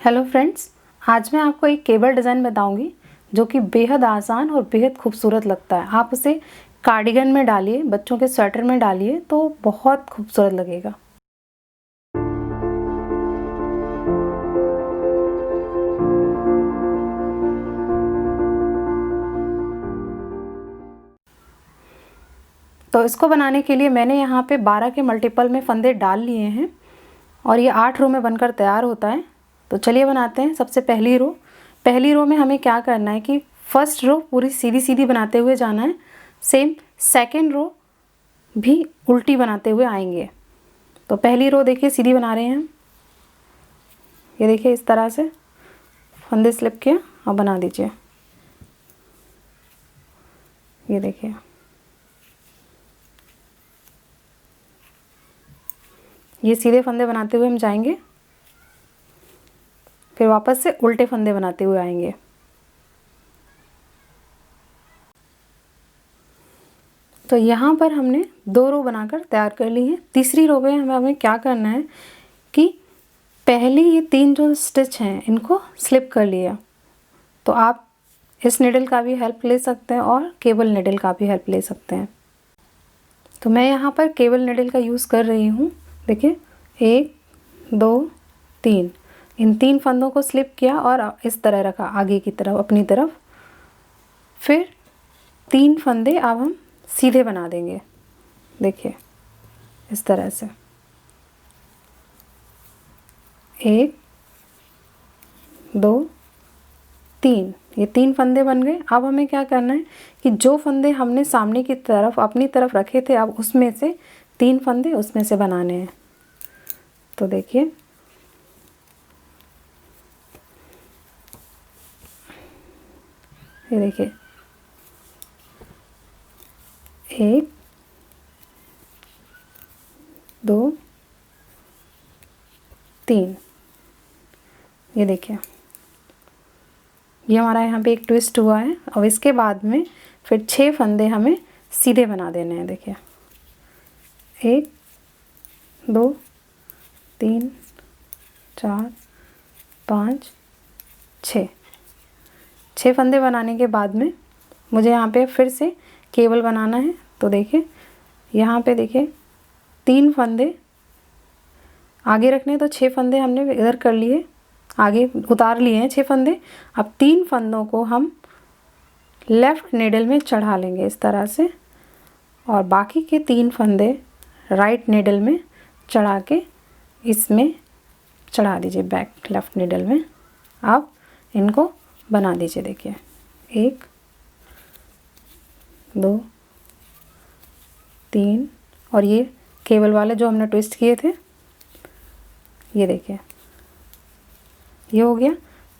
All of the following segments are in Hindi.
हेलो फ्रेंड्स, आज मैं आपको एक केबल डिज़ाइन बताऊंगी जो कि बेहद आसान और बेहद खूबसूरत लगता है। आप उसे कार्डिगन में डालिए, बच्चों के स्वेटर में डालिए तो बहुत खूबसूरत लगेगा। तो इसको बनाने के लिए मैंने यहाँ पे 12 के मल्टीपल में फंदे डाल लिए हैं और ये 8 रो में बनकर तैयार होता है। तो चलिए बनाते हैं। सबसे पहली रो में हमें क्या करना है कि फर्स्ट रो पूरी सीधी सीधी बनाते हुए जाना है। सेम सेकेंड रो भी उल्टी बनाते हुए आएंगे। तो पहली रो देखिए सीधी बना रहे हैं हम। ये देखिए इस तरह से फंदे स्लिप किया और बना दीजिए। ये देखिए ये सीधे फंदे बनाते हुए हम जाएंगे, फिर वापस से उल्टे फंदे बनाते हुए आएंगे। तो यहाँ पर हमने 2 रो बनाकर तैयार कर ली है। तीसरी रो में हमें क्या करना है कि पहले ये 3 जो स्टिच हैं इनको स्लिप कर लिया। तो आप इस निडल का भी हेल्प ले सकते हैं और केबल निडल का भी हेल्प ले सकते हैं। तो मैं यहाँ पर केबल निडल का यूज़ कर रही हूँ। देखिए 1 2 3, इन 3 फंदों को स्लिप किया और इस तरह रखा आगे की तरफ अपनी तरफ। फिर 3 फंदे अब हम सीधे बना देंगे। देखिए इस तरह से 1 2 3, ये 3 फंदे बन गए। अब हमें क्या करना है कि जो फंदे हमने सामने की तरफ अपनी तरफ रखे थे अब उसमें से 3 फंदे उसमें से बनाने हैं। तो देखिए ये देखिए 1 2 3, ये देखिए ये हमारा यहाँ पे एक ट्विस्ट हुआ है। और इसके बाद में फिर 6 फंदे हमें सीधे बना देने हैं। देखिए 1 2 3 4 5 6 फंदे बनाने के बाद में मुझे यहाँ पे फिर से केबल बनाना है। तो देखिए यहाँ पे देखिए 3 फंदे आगे रखने, तो 6 फंदे हमने इधर कर लिए, आगे उतार लिए हैं 6 फंदे। अब 3 फंदों को हम लेफ़्ट निडल में चढ़ा लेंगे इस तरह से, और बाकी के 3 फंदे राइट निडल में चढ़ा के इसमें चढ़ा दीजिए बैक लेफ़्ट निडल में। अब इनको बना दीजिए। देखिए 1 2 3, और ये केबल वाले जो हमने ट्विस्ट किए थे ये देखिए ये हो गया।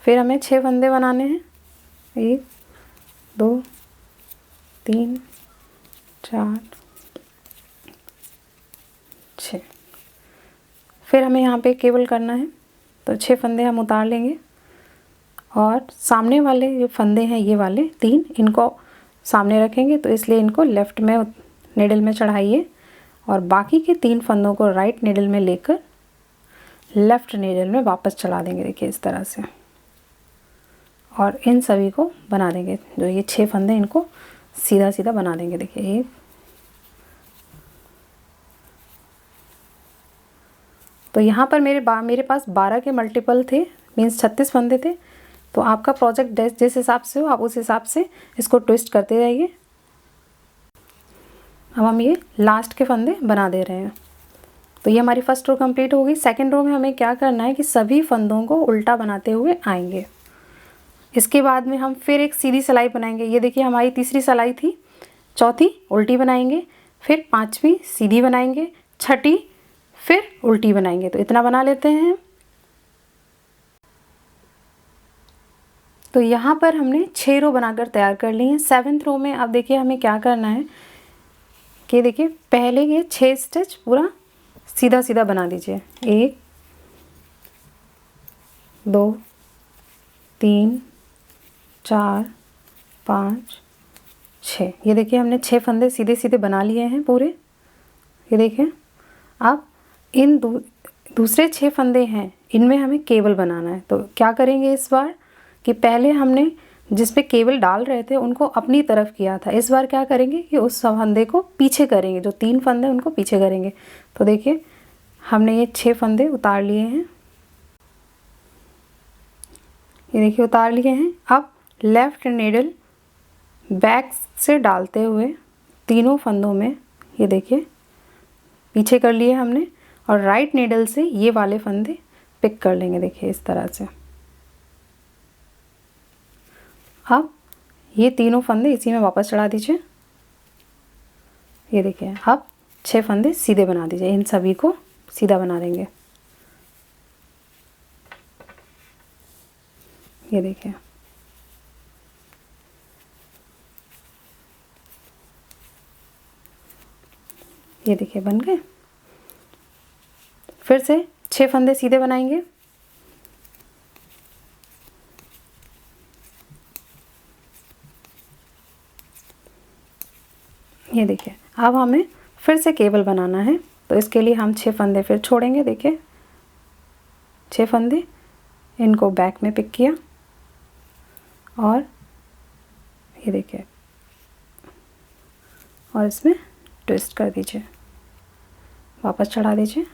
फिर हमें 6 फंदे बनाने हैं। 1 2 3 4 6, फिर हमें यहाँ पे केबल करना है। तो 6 फंदे हम उतार लेंगे और सामने वाले जो फंदे हैं ये वाले 3 इनको सामने रखेंगे, तो इसलिए इनको लेफ़्ट में निडल में चढ़ाइए और बाकी के 3 फंदों को राइट निडल में लेकर लेफ़्ट निडल में वापस चढ़ा देंगे। देखिए इस तरह से, और इन सभी को बना देंगे। जो ये 6 फंदे इनको सीधा सीधा बना देंगे। देखिए 1, तो यहाँ पर मेरे पास 12 के मल्टीपल थे, मीन्स 36 फंदे थे। तो आपका प्रोजेक्ट जिस हिसाब से हो आप उस हिसाब से इसको ट्विस्ट करते जाइए। अब हम ये लास्ट के फंदे बना दे रहे हैं। तो ये हमारी फर्स्ट रो कंप्लीट हो गई। सेकंड रो में हमें क्या करना है कि सभी फंदों को उल्टा बनाते हुए आएंगे। इसके बाद में हम फिर एक सीधी सिलाई बनाएंगे। ये देखिए हमारी तीसरी सिलाई थी, चौथी उल्टी बनाएंगे, फिर 5वीं सीधी बनाएंगे, 6ठी फिर उल्टी बनाएंगे। तो इतना बना लेते हैं। तो यहाँ पर हमने 6 रो बनाकर तैयार कर ली हैं। 7th रो में अब देखिए हमें क्या करना है कि देखिए पहले ये 6 स्टिच पूरा सीधा सीधा बना दीजिए। 1 2 3 4 5 6, ये देखिए हमने 6 फंदे सीधे सीधे बना लिए हैं पूरे। ये देखिए अब इन दूसरे 6 फंदे हैं इनमें हमें केबल बनाना है। तो क्या करेंगे इस बार कि पहले हमने जिस पे केबल डाल रहे थे उनको अपनी तरफ किया था, इस बार क्या करेंगे कि उस फंदे को पीछे करेंगे, जो 3 फंदे उनको पीछे करेंगे। तो देखिए हमने ये 6 फंदे उतार लिए हैं, ये देखिए उतार लिए हैं। अब लेफ़्ट नीडल बैक से डालते हुए तीनों फंदों में ये देखिए पीछे कर लिए हमने, और राइट नीडल से ये वाले फंदे पिक कर लेंगे, देखिए इस तरह से। अब ये तीनों फंदे इसी में वापस चढ़ा दीजिए, ये देखिए। अब 6 फंदे सीधे बना दीजिए, इन सभी को सीधा बना देंगे, ये देखिए। ये देखिए बन गए। फिर से 6 फंदे सीधे बनाएंगे, ये देखिए। अब हमें फिर से केबल बनाना है, तो इसके लिए हम 6 फंदे फिर छोड़ेंगे, देखिए 6 फंदे, इनको बैक में पिक किया और ये देखिए, और इसमें ट्विस्ट कर दीजिए, वापस चढ़ा दीजिए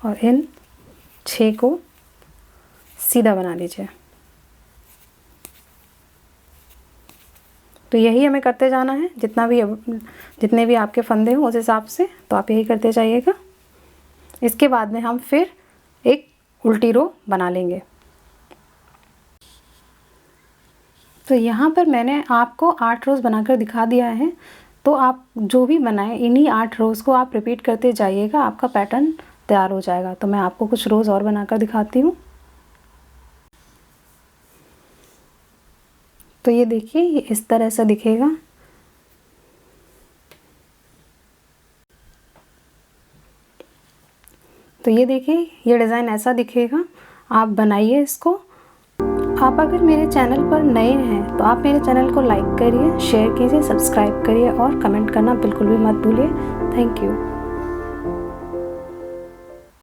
और इन 6 को सीधा बना दीजिए। तो यही हमें करते जाना है, जितने भी आपके फंदे हों उस हिसाब से, तो आप यही करते जाइएगा। इसके बाद में हम फिर एक उल्टी रो बना लेंगे। तो यहाँ पर मैंने आपको 8 रोज़ बनाकर दिखा दिया है, तो आप जो भी बनाएं इन्हीं 8 रोज़ को आप रिपीट करते जाइएगा, आपका पैटर्न तैयार हो जाएगा। तो मैं आपको कुछ रोज़ और बनाकर दिखाती हूँ। तो ये देखिए, ये इस तरह से दिखेगा। तो ये देखिए, ये डिज़ाइन ऐसा दिखेगा। आप बनाइए इसको। आप अगर मेरे चैनल पर नए हैं तो आप मेरे चैनल को लाइक करिए, शेयर कीजिए, सब्सक्राइब करिए और कमेंट करना बिल्कुल भी मत भूलिए। Thank you.